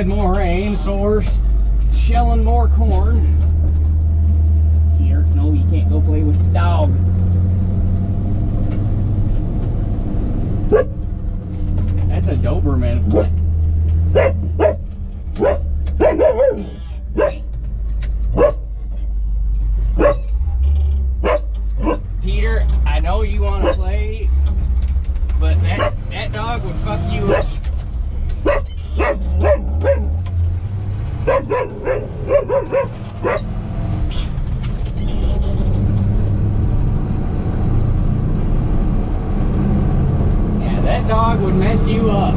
said, more rain, so we're shelling more corn. Here, no, you can't go play with the dog. That's a Doberman. Teeter, I know you want to play, but that dog would fuck you up. Yeah, that dog would mess you up.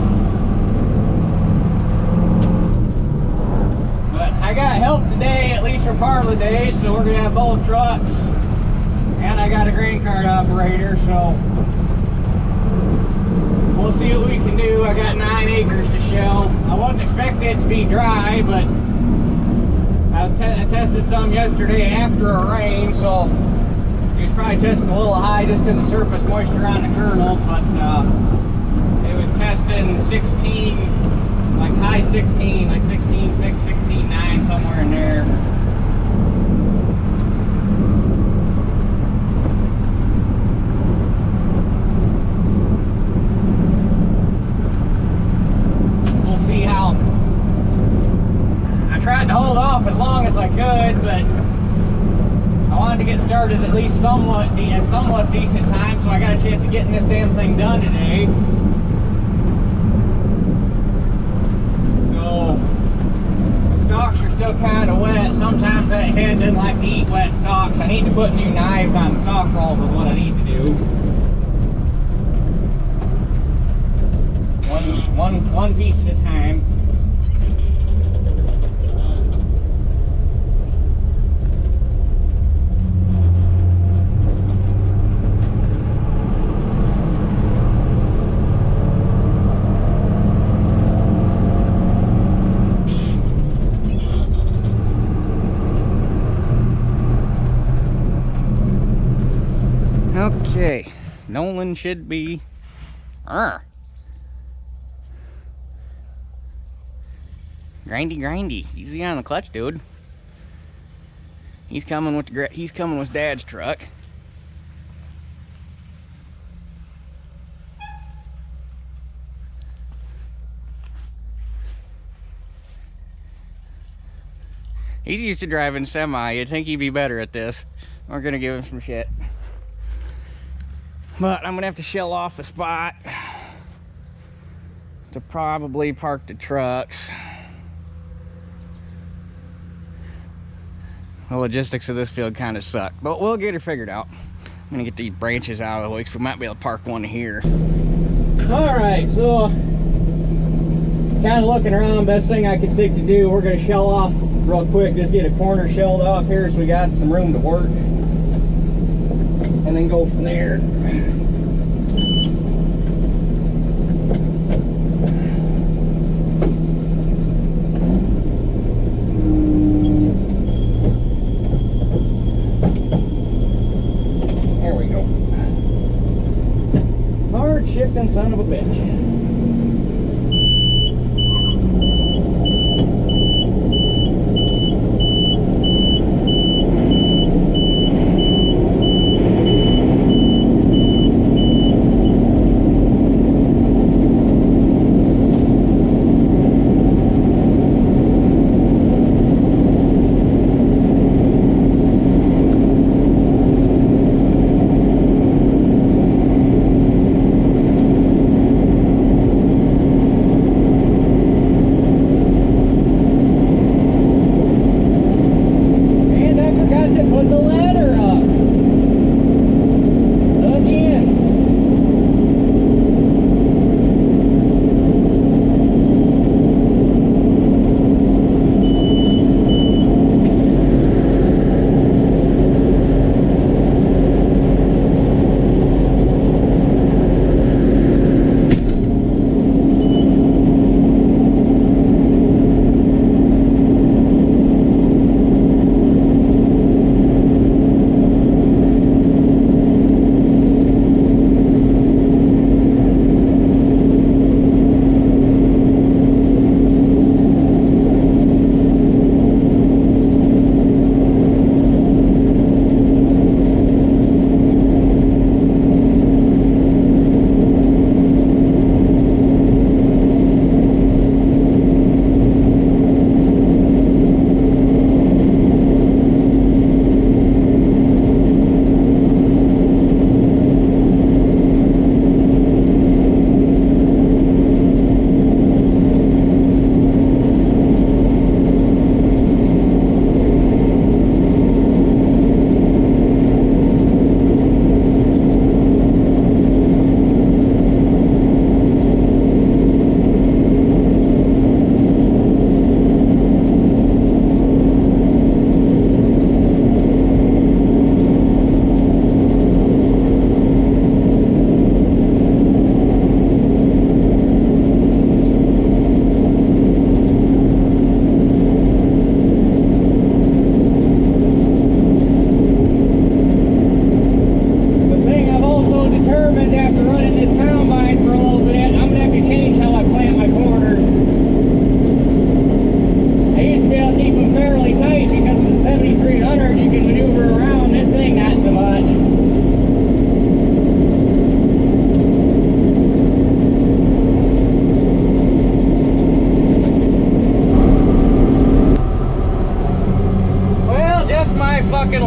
But I got help today, at least for part of the day, so we're gonna have both trucks. And I got a grain cart operator, so we'll see what we can do. I got 9 acres to shell. I wasn't expecting it to be dry, but I tested some yesterday after a rain, so it was probably testing a little high just because of surface moisture on the kernel, but it was testing 16, like high 16, like 16.6, 16.9, somewhere in there. Tried to hold off as long as I could, but I wanted to get started at least somewhat decent time, so I got a chance of getting this damn thing done today. So the stalks are still kind of wet. Sometimes that head doesn't like to eat wet stalks. I need to put new knives on the stalk rolls is what I need to do. One piece at a time. Okay, Nolan should be grindy. Easy on the clutch, dude. He's coming with Dad's truck. He's used to driving semi. You'd think he'd be better at this. We're gonna give him some shit. But I'm gonna have to shell off a spot to probably park the trucks. The logistics of this field kind of suck, but we'll get it figured out. I'm gonna get these branches out of the way because we might be able to park one here. All right, so kind of looking around, best thing I could think to do, we're gonna shell off real quick, just get a corner shelled off here so we got some room to work. And then go from there. There we go. Hard shifting son of a bitch.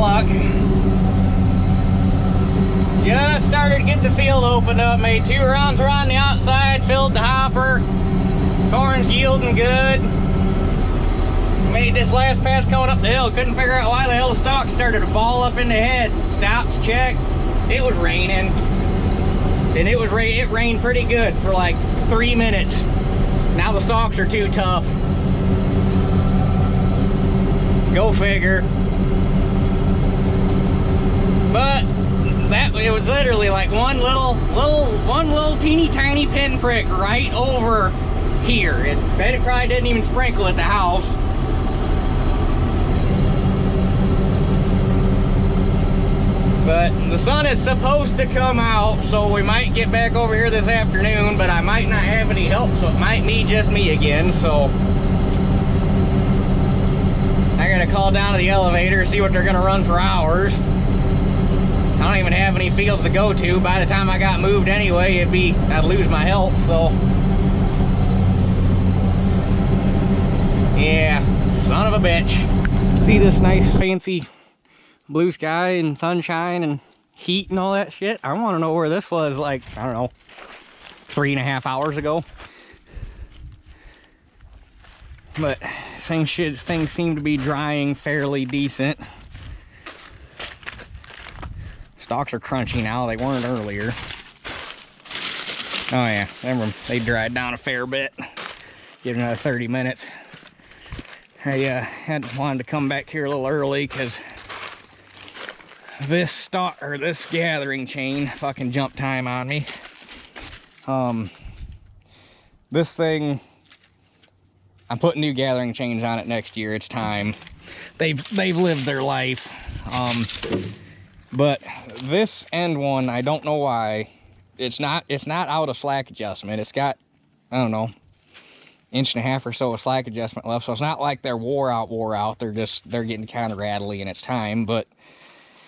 luck. Just started to get the field opened up. Made 2 rounds around the outside, filled the hopper. Corn's yielding good. Made this last pass coming up the hill. Couldn't figure out why the hell the stalk started to ball up in the head. Stopped, checked. It was raining. And it rained pretty good for like 3 minutes. Now the stalks are too tough. Go figure. But it was literally like one little teeny tiny pinprick right over here. Bet it probably didn't even sprinkle at the house. But the sun is supposed to come out, so we might get back over here this afternoon, but I might not have any help, so it might be just me again. So I gotta call down to the elevator, see what they're gonna run for hours. I don't even have any fields to go to. By the time I got moved anyway, I'd lose my health, so. Yeah, son of a bitch. See this nice fancy blue sky and sunshine and heat and all that shit? I want to know where this was like, I don't know, 3.5 hours ago. But things seem to be drying fairly decent. Stalks are crunchy now, they weren't earlier. Oh yeah, they dried down a fair bit. Give it another 30 minutes. I wanted to come back here a little early because this gathering chain fucking jumped time on me. This thing, I'm putting new gathering chains on it next year. It's time. They've lived their life. But this end one, I don't know why. It's not out of slack adjustment. It's got, I don't know, 1.5 inches or so of slack adjustment left. So it's not like they're wore out. They're getting kind of rattly and it's time, but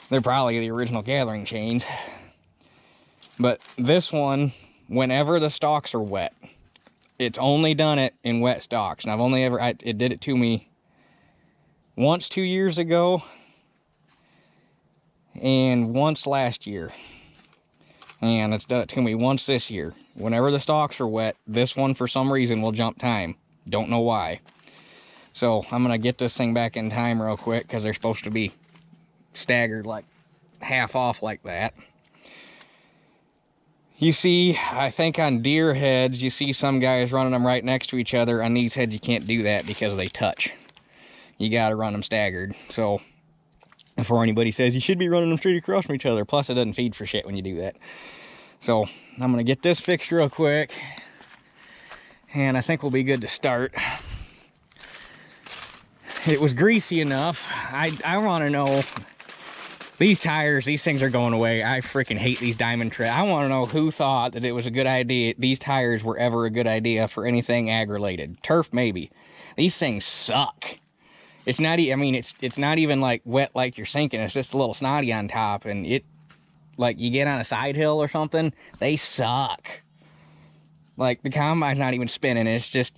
they're probably the original gathering chains. But this one, whenever the stalks are wet, it's only done it in wet stalks. And I've only it did it to me once 2 years ago and once last year. And it's done it to me once this year. Whenever the stalks are wet, this one for some reason will jump time. Don't know why. So I'm gonna get this thing back in time real quick because they're supposed to be staggered like half off like that. You see, I think on deer heads, you see some guys running them right next to each other. On these heads, you can't do that because they touch. You gotta run them staggered. So before anybody says you should be running them straight across from each other, plus it doesn't feed for shit when you do that. So I'm gonna get this fixed real quick and I think we'll be good to start. It was greasy enough. I want to know, these tires, these things are going away. I freaking hate these Diamond Tread. I want to know who thought that it was a good idea, these tires were ever a good idea for anything ag related. Turf maybe. These things suck. It's not, I mean, it's not even like wet like you're sinking. It's just a little snotty on top, and it, like you get on a side hill or something, they suck. Like the combine's not even spinning. It's just,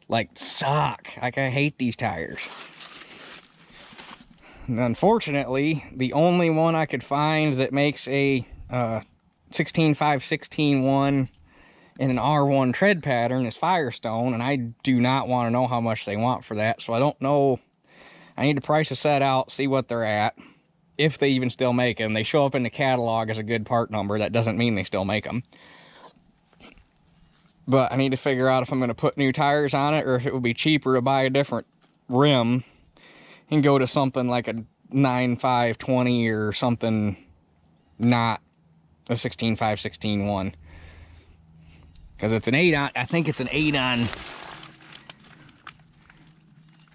like suck. Like I hate these tires. And unfortunately, the only one I could find that makes a 16.5, 16.1 in an R1 tread pattern is Firestone, and I do not want to know how much they want for that, so I don't know. I need to price a set out, see what they're at, if they even still make them. They show up in the catalog as a good part number. That doesn't mean they still make them. But I need to figure out if I'm going to put new tires on it or if it would be cheaper to buy a different rim and go to something like a 9.520 or something, not a 16.5, 16.1. Because it's an 8 on, I think it's an 8 on,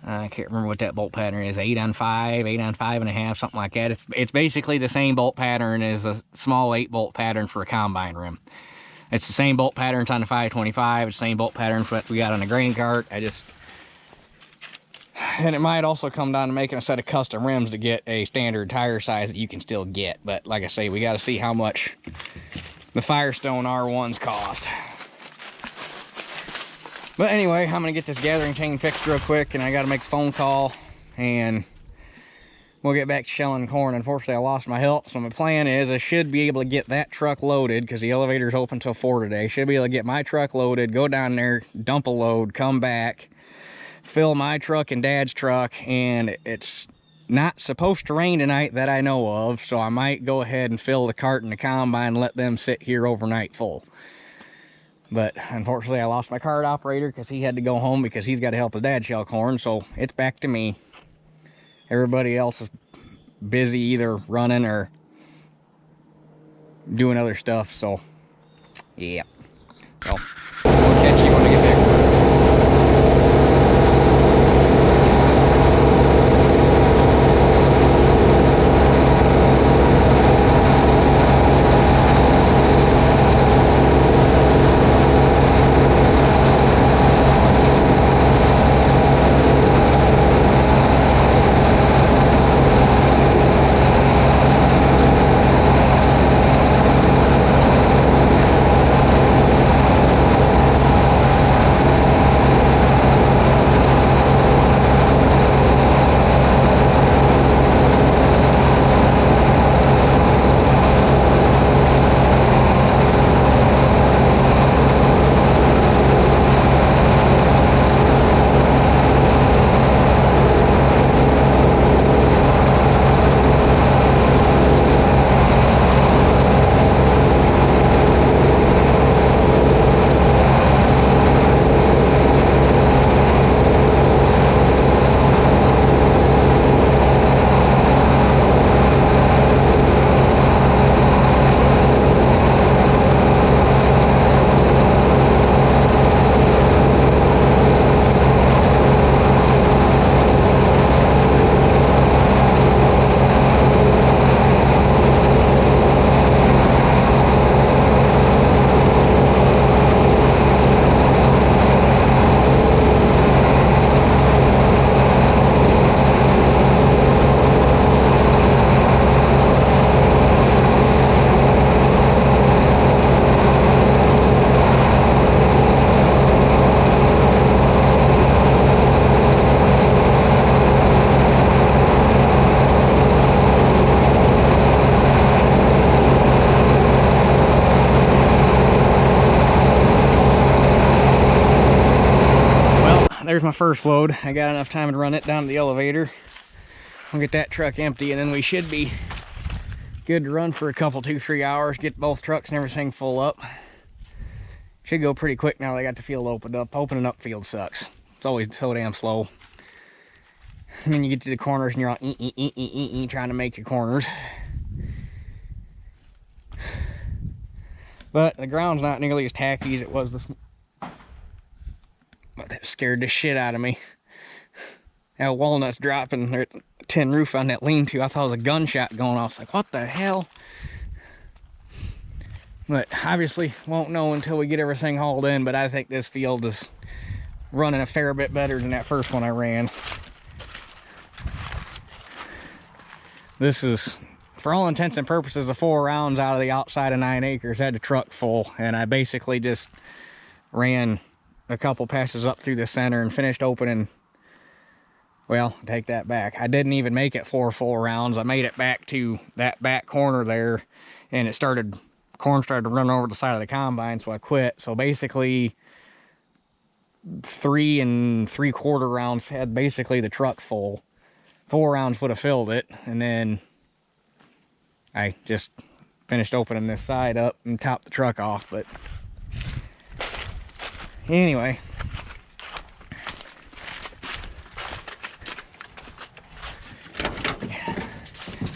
I can't remember what that bolt pattern is, 8 on 5, 8 on 5.5, something like that. It's basically the same bolt pattern as a small 8 bolt pattern for a combine rim. It's the same bolt patterns on the 525, it's the same bolt patterns that we got on the grain cart. And it might also come down to making a set of custom rims to get a standard tire size that you can still get. But like I say, we got to see how much the Firestone R1s cost. But anyway, I'm going to get this gathering chain fixed real quick, and I got to make a phone call and we'll get back to shelling corn. Unfortunately, I lost my help, so my plan is I should be able to get that truck loaded because the elevator's open till 4 today. Should be able to get my truck loaded, go down there, dump a load, come back, fill my truck and Dad's truck, and it's not supposed to rain tonight that I know of, so I might go ahead and fill the cart and the combine and let them sit here overnight full. But unfortunately, I lost my cart operator because he had to go home because he's got to help his dad shell corn, so it's back to me. Everybody else is busy either running or doing other stuff, so yeah. So we'll catch you when we get back. There's my first load. I got enough time to run it down to the elevator. I'll get that truck empty, and then we should be good to run for a couple, 2-3 hours, get both trucks and everything full up. Should go pretty quick now they got the field opened up. Opening up field sucks. It's always so damn slow. And then you get to the corners and you're all trying to make your corners. But the ground's not nearly as tacky as it was this morning. But that scared the shit out of me. That walnut's dropping there at the tin roof on that lean-to. I thought it was a gunshot going off. I was like, what the hell? But obviously won't know until we get everything hauled in. But I think this field is running a fair bit better than that first one I ran. This is, for all intents and purposes, the 4 rounds out of the outside of 9 acres. Had the truck full, and I basically just ran a couple passes up through the center and finished opening. Well, take that back. I didn't even make it 4 full rounds. I made it back to that back corner there, and corn started to run over the side of the combine, so I quit. So basically 3 3/4 rounds had basically the truck full. 4 rounds would have filled it, and then I just finished opening this side up and topped the truck off. But anyway,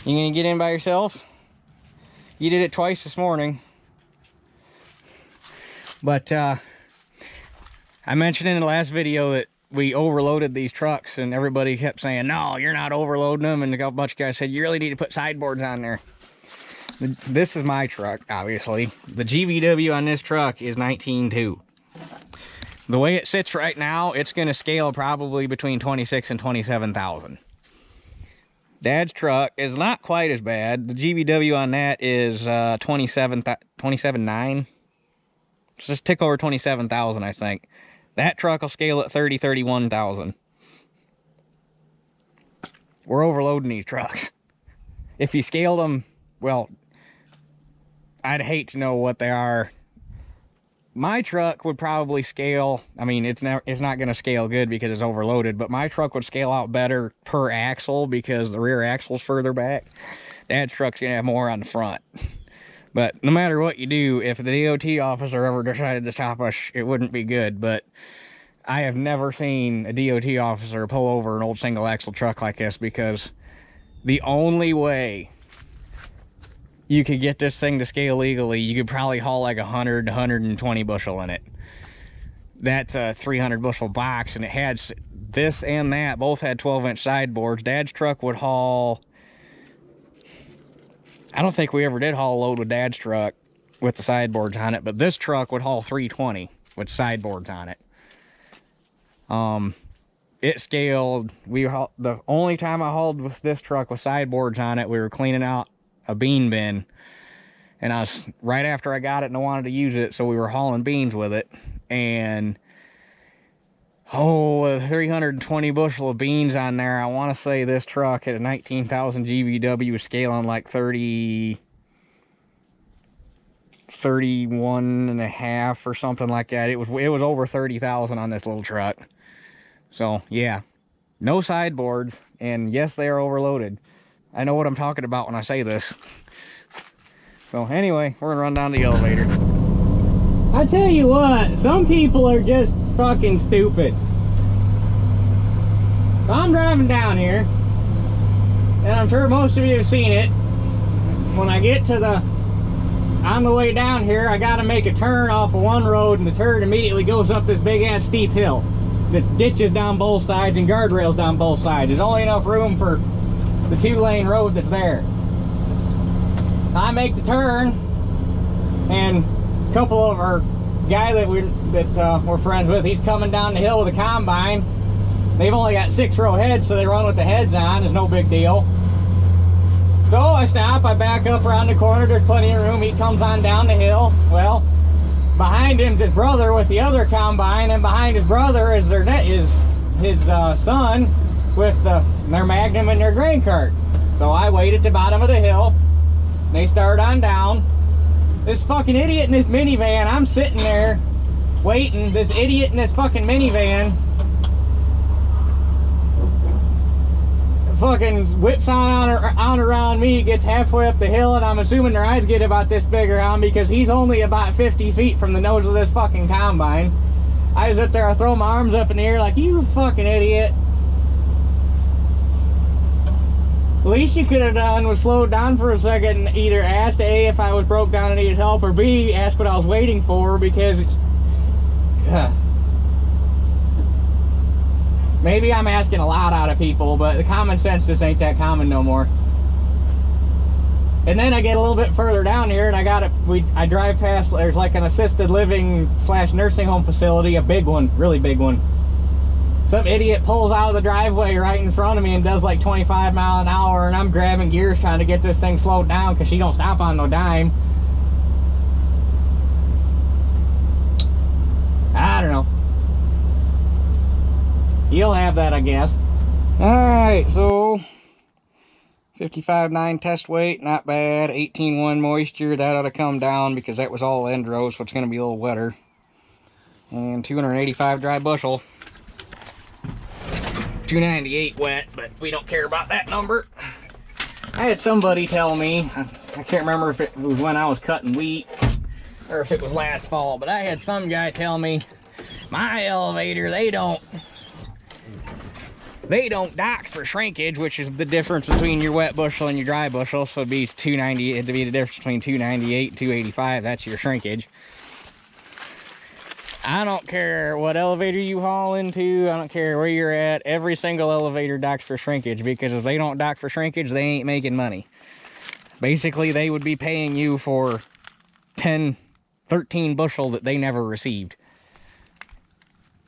you gonna get in by yourself? You did it twice this morning. But I mentioned in the last video that we overloaded these trucks, and everybody kept saying, no, you're not overloading them. And a bunch of guys said, you really need to put sideboards on there. This is my truck, obviously. The GVW on this truck is 19.2. The way it sits right now, it's going to scale probably between 26 and 27,000. Dad's truck is not quite as bad. The GVW on that is 27.9. It's just tick over 27,000, I think. That truck will scale at 31,000. we're overloading these trucks. If you scale them, well, I'd hate to know what they are. My truck would probably scale, I mean, it's not going to scale good because it's overloaded, but my truck would scale out better per axle because the rear axle's further back. Dad's truck's going to have more on the front. But no matter what you do, if the DOT officer ever decided to stop us, it wouldn't be good. But I have never seen a DOT officer pull over an old single axle truck like this, because the only way you could get this thing to scale legally, you could probably haul like 100 to 120 bushel in it. That's a 300 bushel box, and it had this and that, both had 12-inch sideboards. Dad's truck would haul, I don't think we ever did haul a load with Dad's truck with the sideboards on it, but this truck would haul 320 with sideboards on it. It scaled, the only time I hauled with this truck with sideboards on it, we were cleaning out a bean bin, and I was right after I got it and I wanted to use it, so we were hauling beans with it, and 320 bushel of beans on there. I want to say this truck at a 19,000 GVW was scaling like 31 and a half or something like that. It was over 30,000 on this little truck. So yeah, no sideboards, and yes, they are overloaded. I know what I'm talking about when I say this. So anyway, we're gonna run down the elevator. I tell you what, some people are just fucking stupid. So I'm driving down here, and I'm sure most of you have seen it. When I get to on the way down here, I gotta make a turn off of one road, and the turn immediately goes up this big ass steep hill. That's ditches down both sides and guardrails down both sides. There's only enough room for the 2-lane road that's there. I make the turn, and a couple of our guy that we're friends with, he's coming down the hill with a combine. They've only got 6-row heads, so they run with the heads on. It's no big deal. So I stop, I back up around the corner. There's plenty of room. He comes on down the hill. Well, behind him's his brother with the other combine, and behind his brother is his son with their Magnum and their grain cart. So I wait at the bottom of the hill. They start on down. This fucking idiot in this minivan, I'm sitting there waiting. This idiot in this fucking minivan fucking whips on around me, gets halfway up the hill, and I'm assuming their eyes get about this big around because he's only about 50 feet from the nose of this fucking combine. I was up there, I throw my arms up in the air like, you fucking idiot. The least you could have done was slowed down for a second and either asked A, if I was broke down and needed help, or B, asked what I was waiting for, because maybe I'm asking a lot out of people, but the common sense just ain't that common no more. And then I get a little bit further down here, and I drive past, there's like an assisted living / nursing home facility, a big one, really big one. Some idiot pulls out of the driveway right in front of me and does like 25 miles an hour, and I'm grabbing gears trying to get this thing slowed down because she don't stop on no dime. I don't know. You'll have that, I guess. Alright, so 55.9 test weight, not bad. 18.1 moisture, that ought to come down because that was all end row, so it's going to be a little wetter. And 285 dry bushel. 298 wet, but we don't care about that number. I had somebody tell me, I can't remember if it was when I was cutting wheat or if it was last fall, but I had some guy tell me, my elevator, they don't dock for shrinkage, which is the difference between your wet bushel and your dry bushel. So it'd be 290, it'd be the difference between 298 and 285. That's your shrinkage. I don't care what elevator you haul into, I don't care where you're at, every single elevator docks for shrinkage, because if they don't dock for shrinkage, they ain't making money. Basically, they would be paying you for 10, 13 bushel that they never received.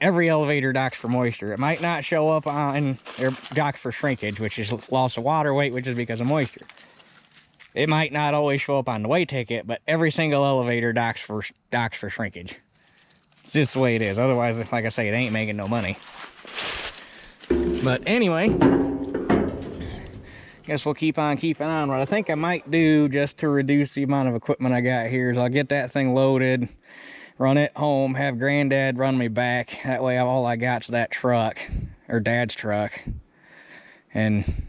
Every elevator docks for moisture. It might not show up on their docks for shrinkage, which is loss of water weight, which is because of moisture. It might not always show up on the weight ticket, but every single elevator docks for shrinkage. It's just the way it is. Otherwise, like I say, it ain't making no money. But anyway, guess we'll keep on keeping on. What I think I might do, just to reduce the amount of equipment I got here, is I'll get that thing loaded, run it home, have Granddad run me back. That way all I got's that truck, or Dad's truck. And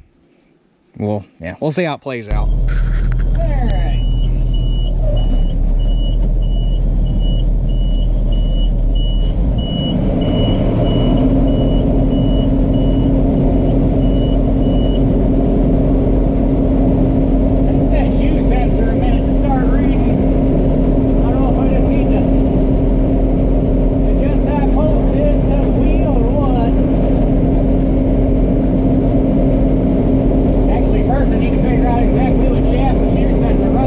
we'll see how it plays out. Alright. Exactly what shaft the shoe sensor runs.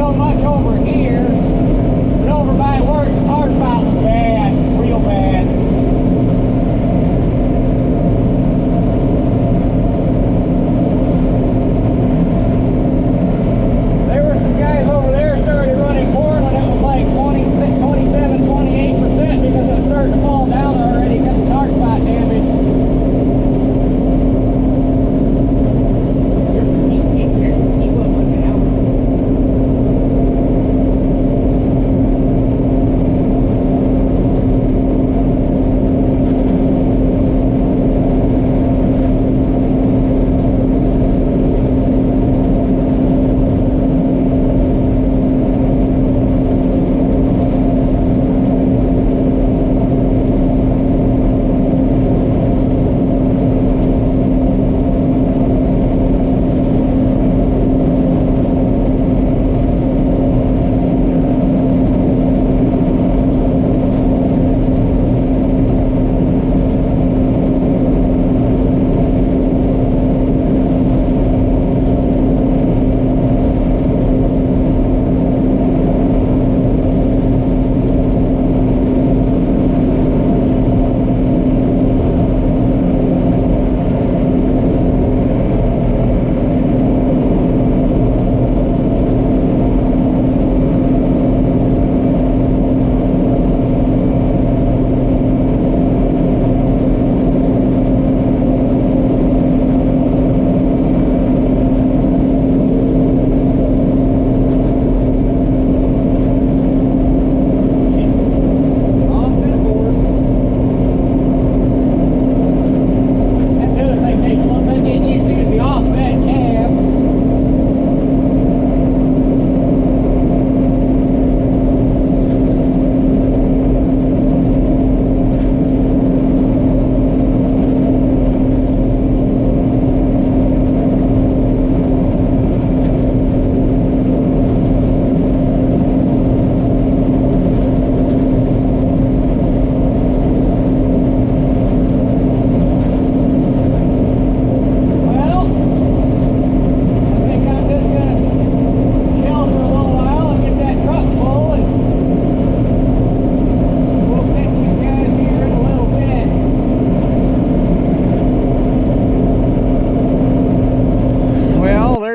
so much over here, but over by work, the tar spot was bad, real bad. There were some guys over there started running corn when it was like 26, 27, 28% because it was starting to fall down already because of tar spot damage.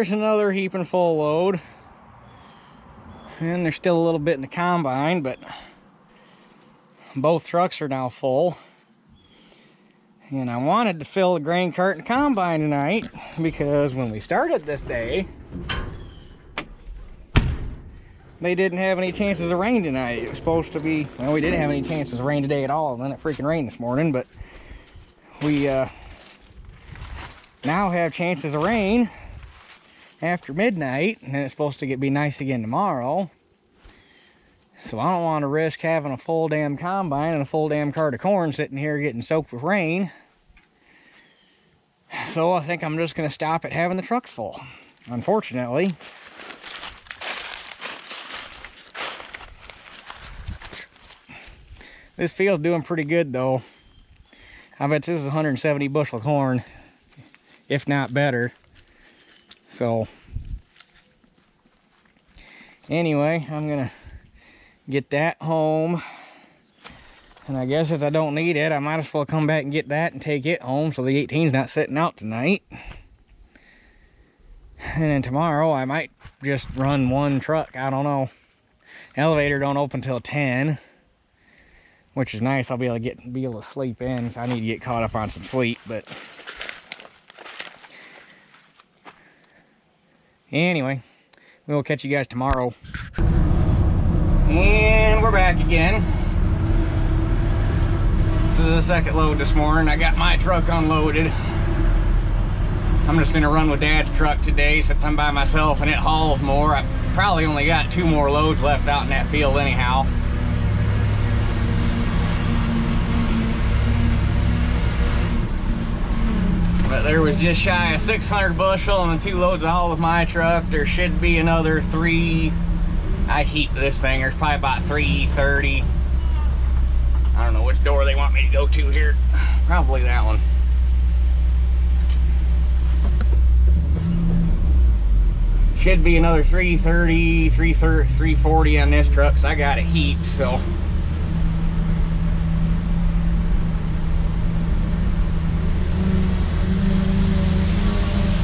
Another heaping full load, and there's still a little bit in the combine, but both trucks are now full. And I wanted to fill the grain cart and combine tonight because when we started this day they didn't have any chances of rain tonight. It was supposed to be, well, we didn't have any chances of rain today at all, and then it freaking rained this morning, but we now have chances of rain after midnight, and it's supposed to be nice again tomorrow. So I don't want to risk having a full damn combine and a full damn cart of corn sitting here getting soaked with rain. So I think I'm just going to stop at having the trucks full, unfortunately. This field's doing pretty good though. I bet this is 170 bushel of corn, if not better. So anyway, I'm gonna get that home, and I guess if I don't need it, I might as well come back and get that and take it home so the 18's not sitting out tonight. And then tomorrow I might just run one truck. I don't know. Elevator don't open till 10, which is nice. I'll be able to sleep in if I need to get caught up on some sleep. But anyway, we'll catch you guys tomorrow. And we're back again. This is the second load this morning. I got my truck unloaded. I'm just gonna run with Dad's truck today since I'm by myself and it hauls more. I probably only got 2 more loads left out in that field anyhow. But there was just shy of 600 bushel and the 2 loads I hauled with my truck. There should be another 3. I heat this thing. There's probably about 330. I don't know which door they want me to go to here. Probably that one. Should be another 330, 340 on this truck, so I got a heap, so.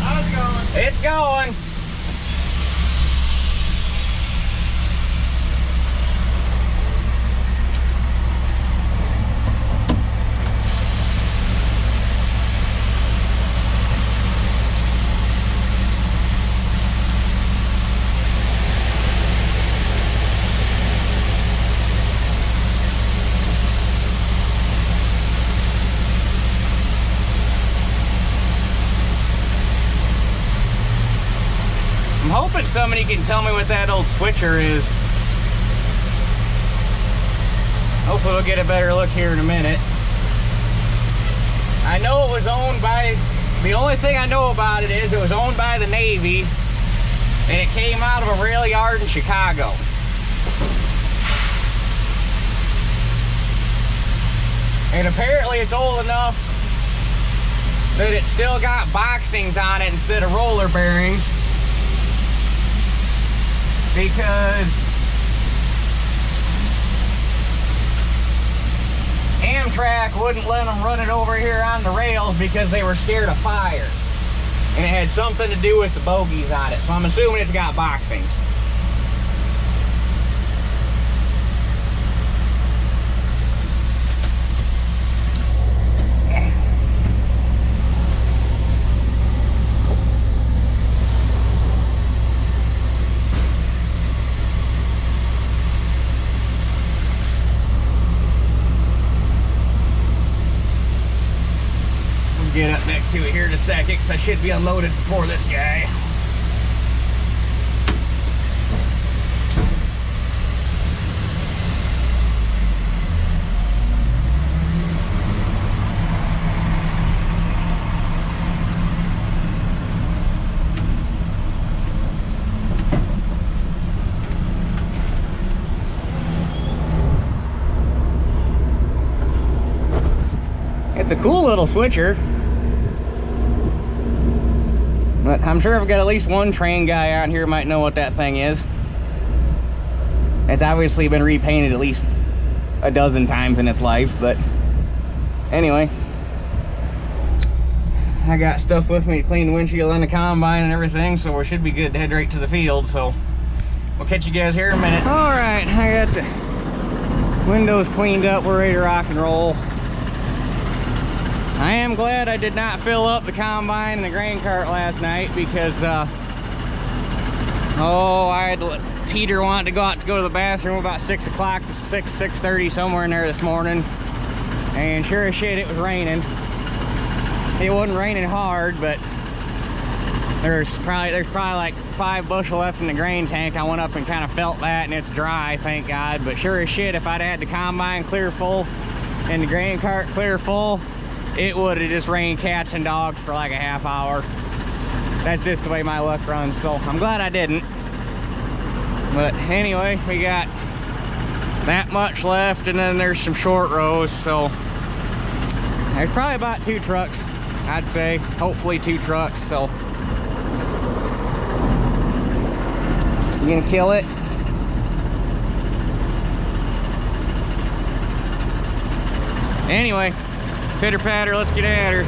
How's it going? It's going. I'm hoping somebody can tell me what that old switcher is. Hopefully we'll get a better look here in a minute. I know it was owned by, the only thing I know about it is it was owned by the Navy, and it came out of a rail yard in Chicago. And apparently it's old enough that it's still got boxings on it instead of roller bearings. Because Amtrak wouldn't let them run it over here on the rails because they were scared of fire. And it had something to do with the bogies on it. So I'm assuming it's got boxings. Get up next to it here in a second because I should be unloaded before this guy. It's a cool little switcher. But I'm sure I've got at least one train guy out here who might know what that thing is. It's obviously been repainted at least a dozen times in its life, but anyway. I got stuff with me to clean the windshield on the combine and everything, so we should be good to head right to the field, so we'll catch you guys here in a minute. All right, I got the windows cleaned up, we're ready to rock and roll. I am glad I did not fill up the combine and the grain cart last night because, I had Teeter wanted to go to the bathroom about 6 o'clock to 6:30, somewhere in there this morning. And sure as shit, it was raining. It wasn't raining hard, but there's probably like 5 bushel left in the grain tank. I went up and kind of felt that, and it's dry, thank God. But sure as shit, if I'd had the combine clear full and the grain cart clear full, it would have just rained cats and dogs for like a half hour. That's just the way my luck runs, so I'm glad I didn't. But anyway, we got that much left, and then there's some short rows, so there's probably about 2 trucks, I'd say. Hopefully 2 trucks, so. You gonna kill it? Anyway. Pitter patter, let's get at her.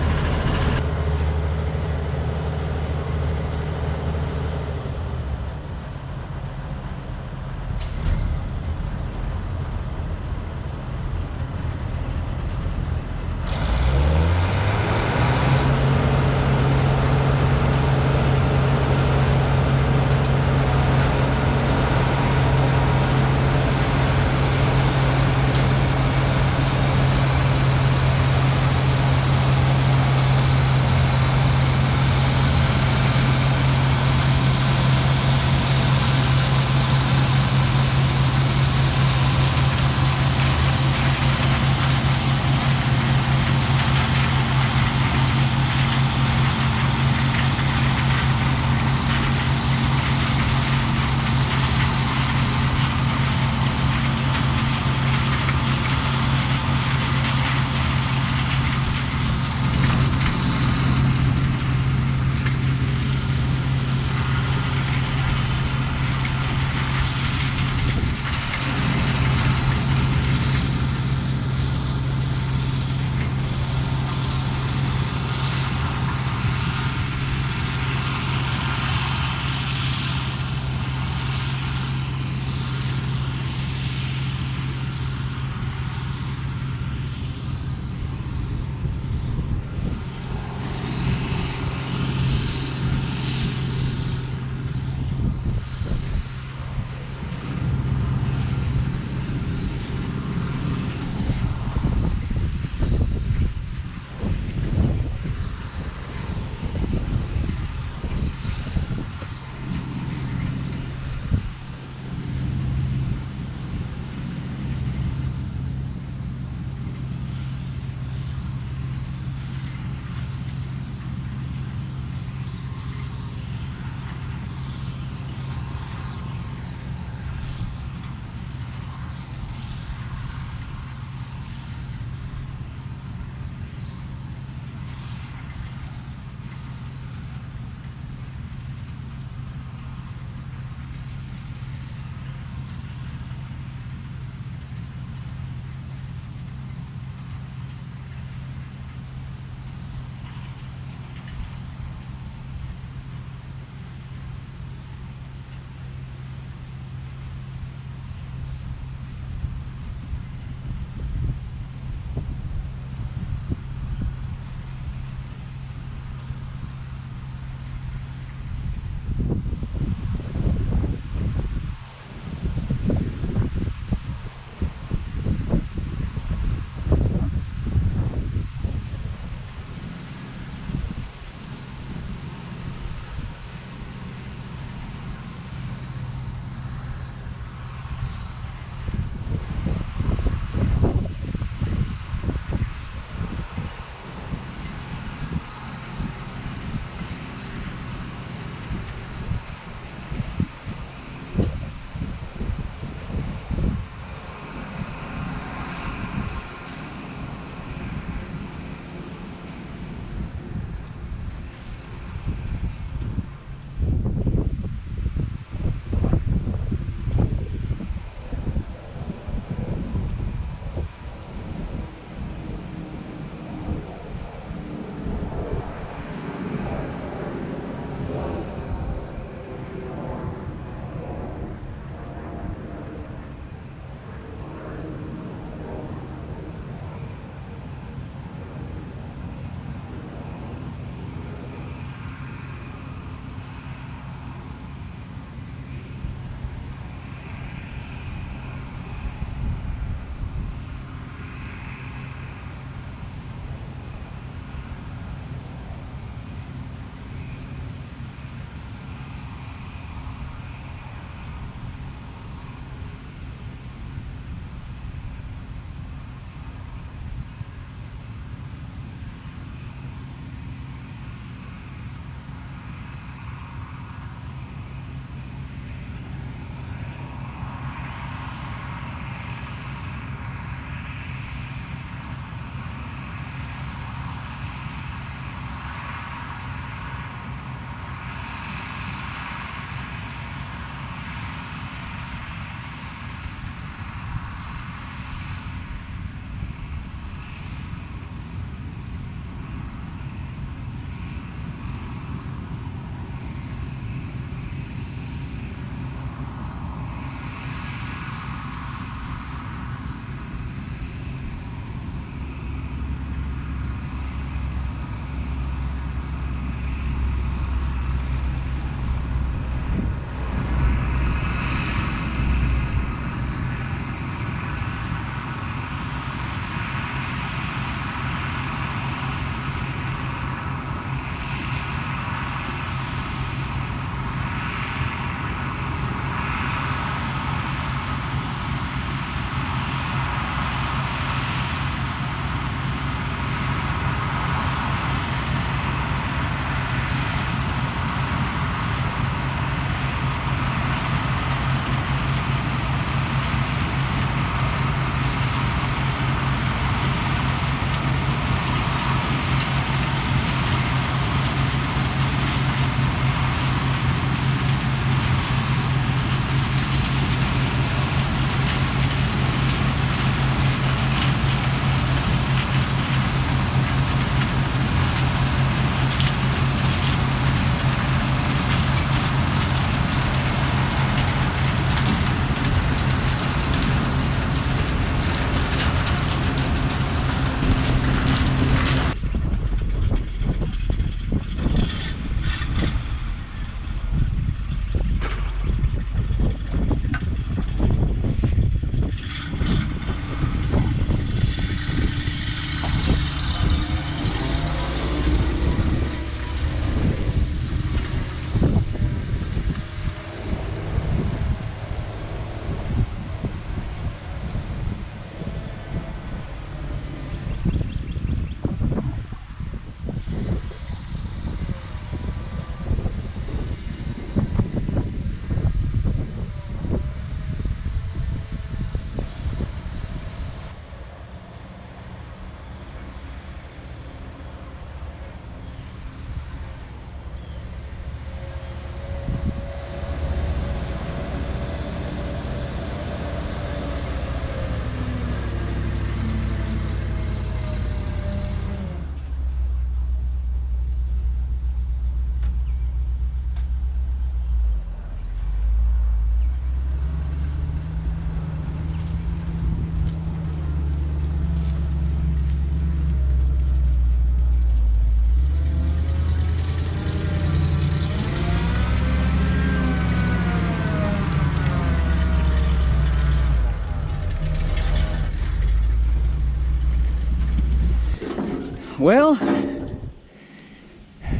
Well,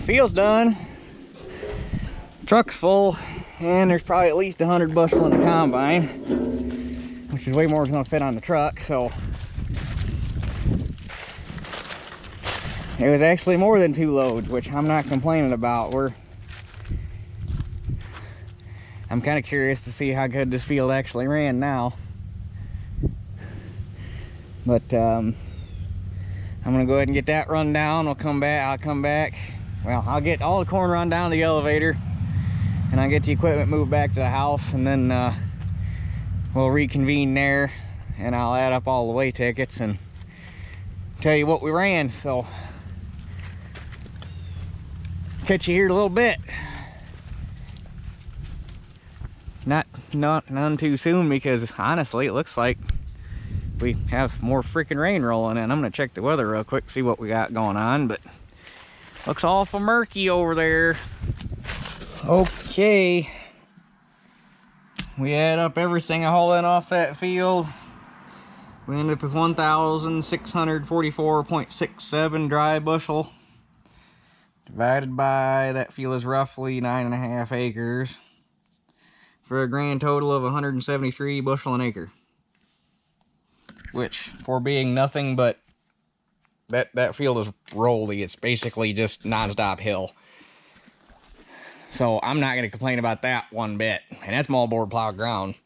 field's done, truck's full, and there's probably at least 100 bushel in the combine, which is way more than gonna fit on the truck. So it was actually more than 2 loads, which I'm not complaining about. I'm kind of curious to see how good this field actually ran now. But I'm gonna go ahead and get that run down. I'll come back. Well, I'll get all the corn run down to the elevator, and I'll get the equipment moved back to the house, and then we'll reconvene there, and I'll add up all the weigh tickets and tell you what we ran. So catch you here in a little bit. None too soon, because honestly it looks like we have more freaking rain rolling in. I'm gonna check the weather real quick, see what we got going on, but looks awful murky over there. Okay, we add up everything I haul in off that field. We end up with 1,644.67 dry bushel, divided by, that field is roughly 9.5 acres, for a grand total of 173 bushel an acre. Which, for being nothing but, that field is rolly. It's basically just non-stop hill. So I'm not going to complain about that one bit. And that's moldboard plowed ground.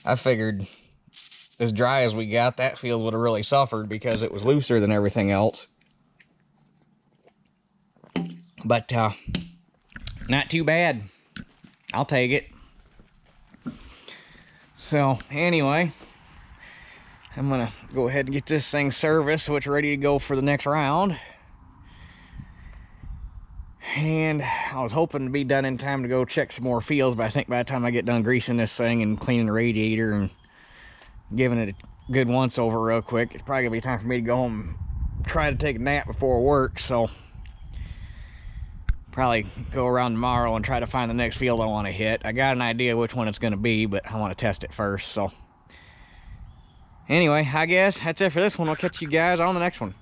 I figured, as dry as we got, that field would have really suffered because it was looser than everything else. But not too bad. I'll take it. So anyway, I'm gonna go ahead and get this thing serviced so it's ready to go for the next round. And I was hoping to be done in time to go check some more fields, but I think by the time I get done greasing this thing and cleaning the radiator and giving it a good once over real quick, it's probably gonna be time for me to go home and try to take a nap before work. So probably go around tomorrow and try to find the next field I want to hit. I got an idea which one it's going to be, but I want to test it first. So anyway, I guess that's it for this one. I'll catch you guys on the next one.